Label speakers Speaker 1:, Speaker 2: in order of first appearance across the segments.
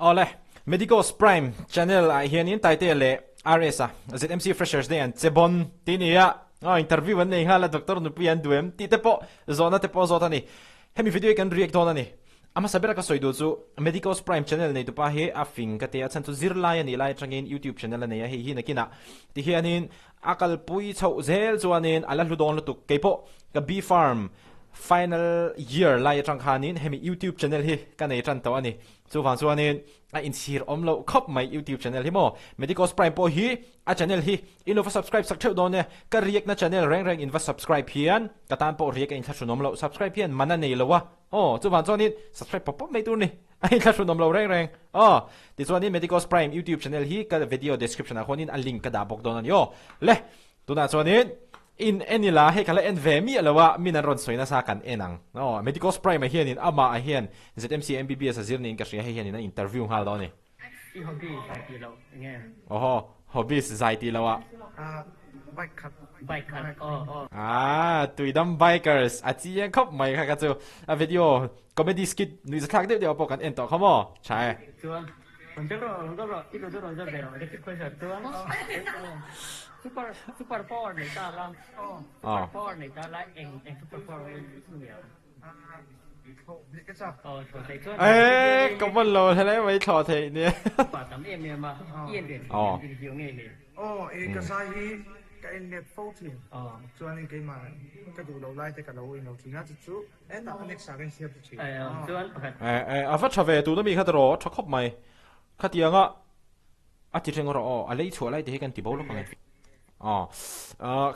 Speaker 1: Ole Medicos Prime channel hian in Taitea le RS ZMC Freshers Day and Chebon tinia interview an nei hala doctor nu pian duem ti te po zona te po zota ni hemi video kan react on ani ama sabera ka soido chu Medicos Prime channel nei tu pa he a fing ka te a chan tu zirlai ani lai tangin YouTube channel nei he hi nakina ti hianin akal pui chau zel chuanin ala hludon lu tu kepo ka B farm final year lai tang khanin hemi YouTube channel hi ka nei tran to ani chu wang chuanin a insir omlo khop my YouTube channel hi mo Medicos Prime po hi a channel hi ino fa subscribe sak theu don ne ka react na channel reng in va subscribe hian ka tan po react in thachun omlo subscribe hian mana nei lowa chu wang chuanin subscribe pop mai tu ni ai thachun omlo reng ti chuanin Medicos Prime YouTube channel hi ka video description a khonin a link ka da bok don an yo le tuna chuanin in enila he kala en vemi alawa minan ron soina sa kan enang Medicos Prime hian in ama a hian ZMC MBBS a zirni in ka hria hian in interview hal do ni
Speaker 2: i hobby zaiti lo nge
Speaker 1: hobbies zaiti lawa
Speaker 2: bike cut
Speaker 1: tuidam bikers a chi yang khop mai kha ka chu a video comedy skit ni thak de po kan en to khamo chai
Speaker 2: chuan ro i do ro de ro de ko sa chuan super power này ta làm super power này ta lại anh super power
Speaker 1: có một lô thế đấy mấy trò thế nè
Speaker 2: quả tấm em mà yên điện hiểu nghề này
Speaker 3: cái sai cái net phô thì cho nên cái mà cái đồ đầu lại thì cái đầu nó thì nó chút em tạo cái sáng cái xếp thì
Speaker 1: à phát trở về tụi nó bị khát rồi cho khóc mày khát tiếng á chỉ riêng rồi lấy chuột lại thì cái tí bao lúc này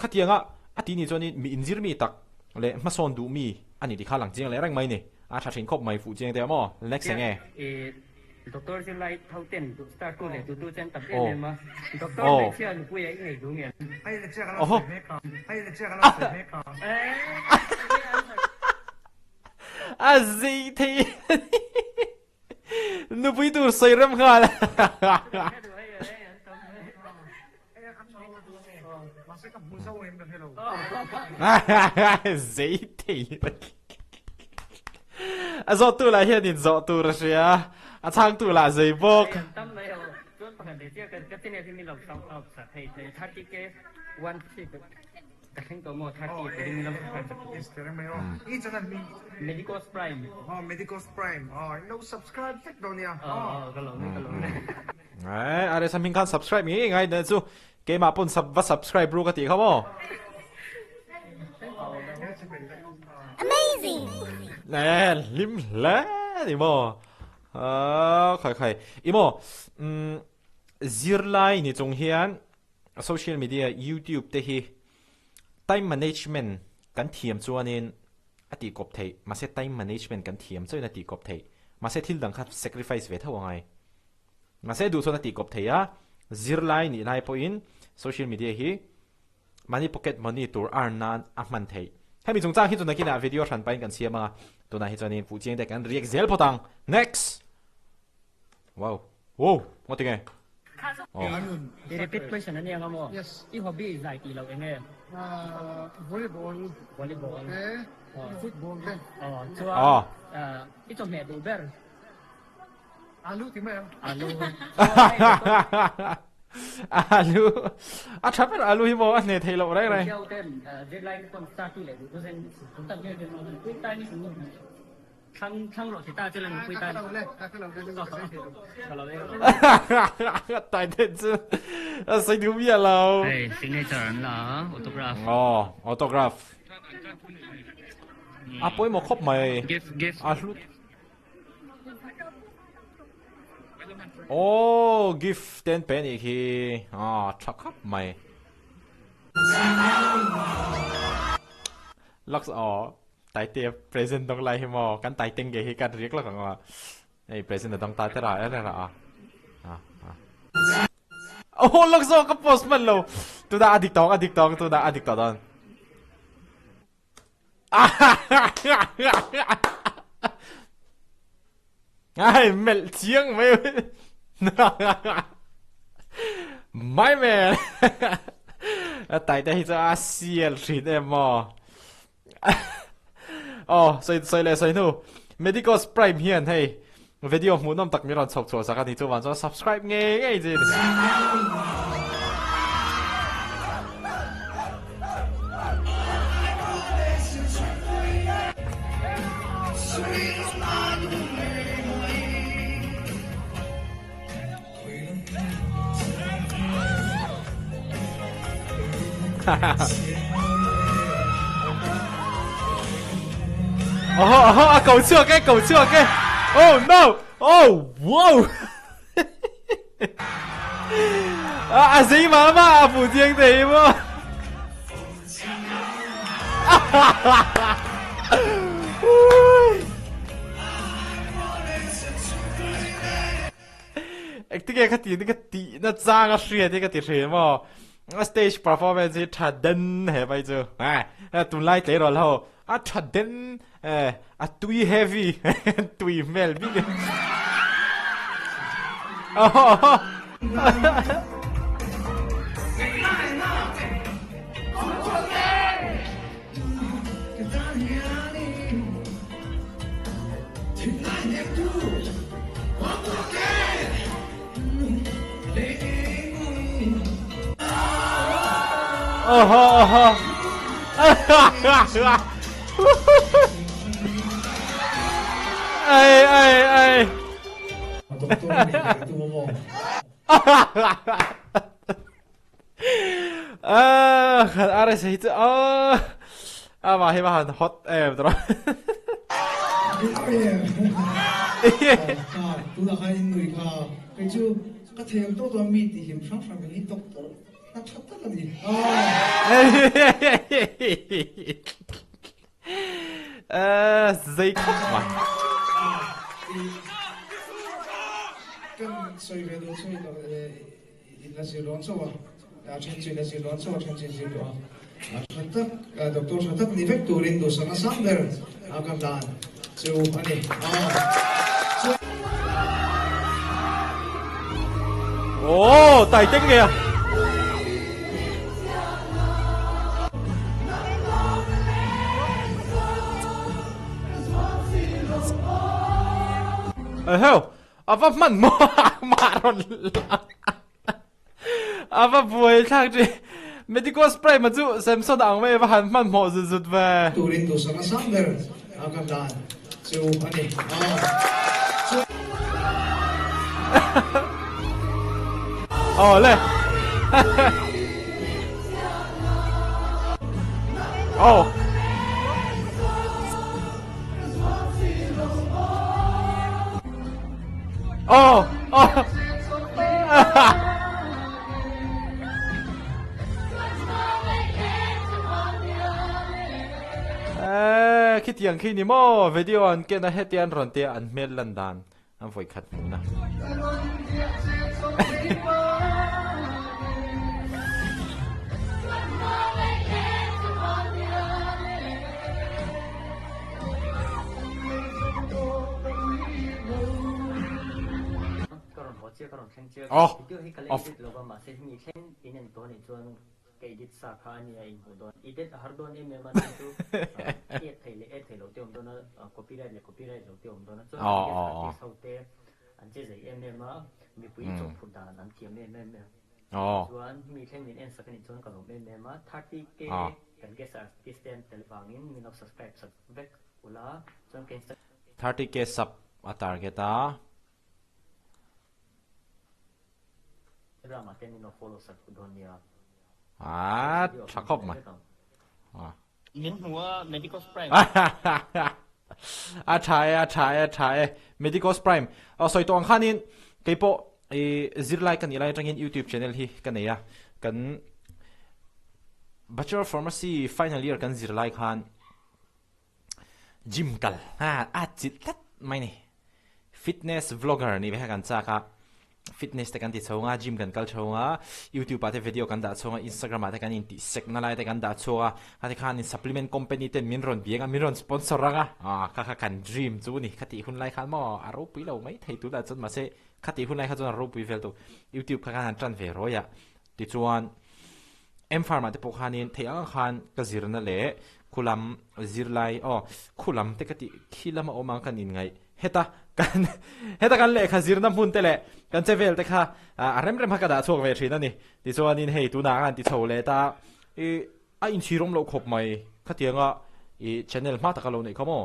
Speaker 1: khát tiếng á tí này cho nên mi injir mi tak le mà son du mi anh đi khá lăng chiang le răng mày nè cha chính khóc mày phụ chiang thế mà next nghe
Speaker 2: doctor sẽ lại thâu tiền tụ start tu này tụ chân tập em mà doctor này chưa được quay ấy ngày đúng nghề
Speaker 3: hay là chưa cái nó phải
Speaker 1: gì thì nó bị tụi say râm khá là gì thì do tu là hiện nhìn do tu rồi à sang tu là gì bốc
Speaker 2: Medicos Prime
Speaker 3: Medicos Prime no subscribe thích đâu nha
Speaker 1: đấy ai xem mình can subscribe nghĩ ngay đấy chú cái mà pun subscribe luôn cái gì không ạ
Speaker 4: amazing
Speaker 1: nè lim lẽ thì mò khởi imo zirlai ni chung hian social media YouTube te hi time management kan thiam chuanin ati kop thei ma se time management kan thiam choina ti kop thei ma se thil dang khat sacrifice ve thaw ngai ma se du chona ti kop thei a zirlai ni lai po in social media hi money pocket money tur arnan a man thei hemi chung chang hi chuna kina video than pain kan siama tuna hi chuanin pu chiang te kan react zel potang next wow what again
Speaker 2: repeat question anh em không?
Speaker 3: Yes.
Speaker 2: I hobby giải tỷ lậu anh em.
Speaker 3: Volleyball football
Speaker 2: Chua. Ít trong mẹ đủ bер.
Speaker 3: alu thì mẹ
Speaker 2: Alu.
Speaker 1: alu chắc phải alu hi mo anh này thấy lộ đấy này
Speaker 2: Theo tên deadline con start tu lệ đủ sen chúng ta nghe quyết tay như chúng thăng rồi thì ta chơi lên quyết tay.
Speaker 1: tại thế chứ xây thiếu bia lâu
Speaker 2: Signature là autograph.
Speaker 1: Autograph bối một khóc mày
Speaker 2: Gift.
Speaker 1: gift ten penny khi chắc khóc mày lắc tại tiệp present đông lại mò cắn tay tinh cái cắn riết là còn ấy present ở đông tay thế nào đấy là lắc cái postman lo tôi đã addict tôi đã addict đó ai mel chiang mày my man tại đây cho CL treat em mò xoay nu Medicos Prime hiền hay video mu nom tak mi ron chok chok saka ni chu wan cho subscribe nge nge ji cầu chưa cái oh no oh wow gì mà phụ riêng thì mà cái nó ra cái chuyện cái chuyện mà stage performance thật đen hệ bây giờ tụi lại thế rồi hầu thật đen tui heavy tui mel bi ai ada sih itu apa hebat hot terus
Speaker 4: tu là hai người kha cái chú cái thèm tôi toàn mi thì hiểm sáng sáng cái này doctor nó thật tất là gì
Speaker 1: dây mà
Speaker 4: cái xoay về đó xoay đó là gì loạn số à chân chỉ là gì loạn số chân chỉ gì đó thật tất doctor thật tất ni vek turin do sana sander agam dan chú anh ấy
Speaker 1: ồ tài tinh kìa heo apa man mo maron apa buổi thang chị medical spray mà chú Samsung ang mấy và hắn man mo rụt về
Speaker 4: turin do sana sander agam dan chú anh ấy
Speaker 1: lên khi tiếng khi ni mo video anh kia na hết tiền rồi tiền anh mail lần đàn anh phải khát na
Speaker 2: cái đít sa khá như anh hồ đòn, ít đít hard đòn em mà tu, ít thầy lâu tiêu đó nó copyright lâu tiêu đó nó cho sau tê, anh chỉ dạy em mà mình quý trọng phụ đàn anh kiếm em cho anh mình thêm mình em sẽ cái chọn cái lòng em mà 30K cái sa system telephone mình nó subscribe vek ula chọn cái
Speaker 1: 30K sub target ta
Speaker 2: ra mà tên nó follow sub đòn nha
Speaker 1: khawp mà
Speaker 2: miếng mua medical spray
Speaker 1: trái medical spray soi tong khanin cái bộ zirlai kan ilai trang in YouTube channel hi kan ya kan bachelor pharmacy final year kan zirlai khan gym kal chit tat mai ni fitness vlogger ni be kan cha ka fitness te kan ti chonga gym kan kal chonga YouTube ate video kan da chonga Instagram ate kan in ti signal te kan da chonga ate khan in supplement company ten min ron bianga min ron sponsor ranga kha kan dream chu ni khati hun lai khan mo aro pui lo mai thei tu da chon ma se khati hun lai kha chon aro pui vel tu YouTube kha kan tran ve roya ti chuan Hmar te pok khanin theiang khan ka zirna le khulam zirlai khulam te kati khilama omang kan in ngai heta kan le kha zirna mun te le kan chevel te kha rem rem hakada chok ve thina ni ti chuan in hei tu na kan ti chole ta a in chirom lo khop mai khatianga channel ma ta ka lo nei khamo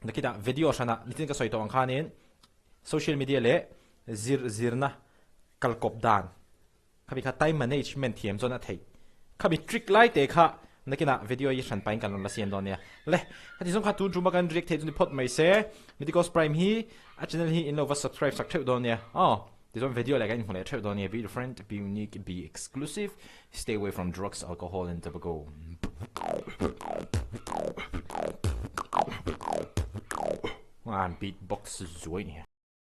Speaker 1: nakita video sana nitin ka soito ang khanin social media le zirna kalkop dan khabi kha time management thiam zona thei khabi trick lai te kha nakina video yi san pain kan la siam don ya le hati song kha tu juma kan direct thei tu pot mai se Mythicos Prime hi a channel hi in over subscribe sak theu don ya this one video like I can theu don ya be different, be unique, be exclusive, stay away from drugs, alcohol and tobacco. Beatbox zoi ni